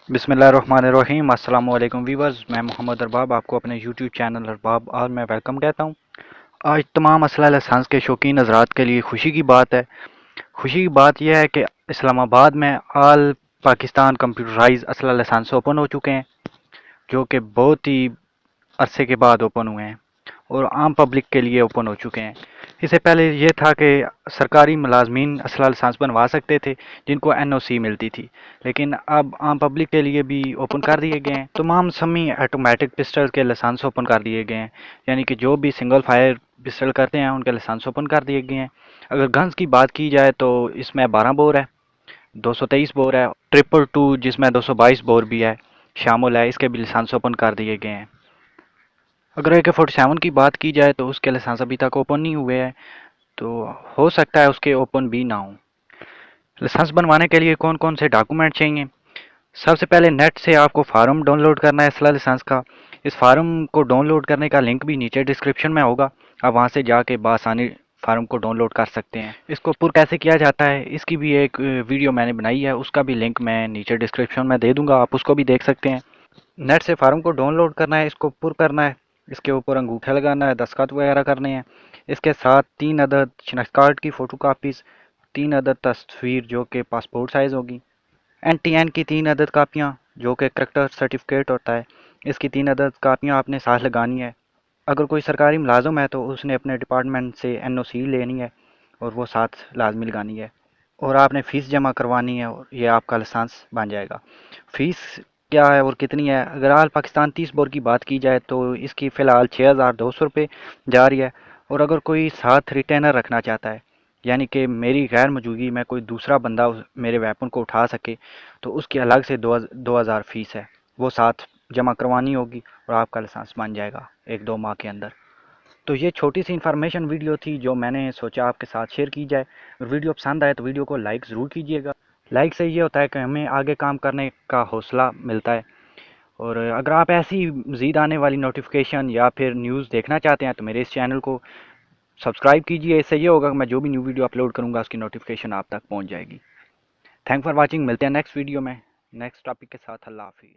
بسم اللہ الرحمن الرحیم۔ السلام علیکم ویورز، میں محمد ارباب آپ کو اپنے یوٹیوب چینل ارباب اور میں ویلکم کہتا ہوں۔ آج تمام اسلحہ لائسنس کے شوقین حضرات کے لیے خوشی کی بات ہے۔ خوشی کی بات یہ ہے کہ اسلام آباد میں آل پاکستان کمپیوٹرائز اسلحہ لائسنس اوپن ہو چکے ہیں، جو کہ بہت ہی عرصے کے بعد اوپن ہوئے ہیں اور عام پبلک کے لیے اوپن ہو چکے ہیں۔ اس سے پہلے یہ تھا کہ سرکاری ملازمین اسلحہ لائسنس بنوا سکتے تھے جن کو این او سی ملتی تھی، لیکن اب عام پبلک کے لیے بھی اوپن کر دیے گئے ہیں۔ تمام سمی آٹومیٹک پسٹل کے لائسنس اوپن کر دیے گئے ہیں، یعنی کہ جو بھی سنگل فائر پسٹل کرتے ہیں ان کے لائسنس اوپن کر دیے گئے ہیں۔ اگر گنز کی بات کی جائے تو اس میں 12 بور ہے، 223 بور ہے، 222 جس میں 222 بور بھی ہے شامل ہے، اس کے بھی لائسنس اوپن کر دیے گئے ہیں۔ اگر اے کے 47 کی بات کی جائے تو اس کے لائسنس ابھی تک اوپن نہیں ہوئے ہیں، تو ہو سکتا ہے اس کے اوپن بھی نہ ہوں۔ لائسنس بنوانے کے لیے کون کون سے ڈاکومنٹ چاہیے؟ سب سے پہلے نیٹ سے آپ کو فارم ڈاؤن لوڈ کرنا ہے اسلحہ لائسنس کا۔ اس فارم کو ڈاؤن لوڈ کرنے کا لنک بھی نیچے ڈسکرپشن میں ہوگا، آپ وہاں سے جا کے بآسانی فارم کو ڈاؤن لوڈ کر سکتے ہیں۔ اس کو پر کیسے کیا جاتا ہے اس کی بھی ایک ویڈیو میں نے بنائی ہے، اس کا بھی لنک میں نیچے ڈسکرپشن میں دے دوں گا، آپ اس کو بھی دیکھ سکتے ہیں۔ نیٹ سے فارم کو ڈاؤن لوڈ کرنا ہے، اس کو پر کرنا ہے، اس کے اوپر انگوٹھا لگانا ہے، دستخط وغیرہ کرنے ہیں۔ اس کے ساتھ 3 عدد شناخت کارڈ کی فوٹو کاپیز، 3 عدد تصویر جو کہ پاسپورٹ سائز ہوگی، این ٹی این کی 3 عدد کاپیاں جو کہ کریکٹر سرٹیفکیٹ ہوتا ہے، اس کی 3 عدد کاپیاں آپ نے ساتھ لگانی ہے۔ اگر کوئی سرکاری ملازم ہے تو اس نے اپنے ڈپارٹمنٹ سے این او سی لینی ہے اور وہ ساتھ لازمی لگانی ہے، اور آپ نے فیس جمع کروانی ہے اور یہ آپ کا لائسنس بن جائے گا۔ فیس کیا ہے اور کتنی ہے؟ اگر آل پاکستان 30 بور کی بات کی جائے تو اس کی فی الحال 6200 روپے جا رہی ہے، اور اگر کوئی ساتھ ریٹینر رکھنا چاہتا ہے، یعنی کہ میری غیر موجودگی میں کوئی دوسرا بندہ میرے ویپن کو اٹھا سکے، تو اس کی الگ سے 2000 فیس ہے، وہ ساتھ جمع کروانی ہوگی اور آپ کا لائسنس بن جائے گا 1-2 ماہ کے اندر۔ تو یہ چھوٹی سی انفارمیشن ویڈیو تھی جو میں نے سوچا آپ کے ساتھ شیئر کی جائے۔ اگر ویڈیو پسند آئے تو ویڈیو کو لائک ضرور کیجیے گا، لائک سے یہ ہوتا ہے کہ ہمیں آگے کام کرنے کا حوصلہ ملتا ہے۔ اور اگر آپ ایسی مزید آنے والی نوٹیفیکیشن یا پھر نیوز دیکھنا چاہتے ہیں تو میرے اس چینل کو سبسکرائب کیجیے، اس سے یہ ہوگا کہ میں جو بھی نیو ویڈیو اپلوڈ کروں گا اس کی نوٹیفیکیشن آپ تک پہنچ جائے گی۔ تھینک فار واچنگ، ملتے ہیں نیکسٹ ویڈیو میں نیکسٹ ٹاپک کے ساتھ۔ اللہ حافظ۔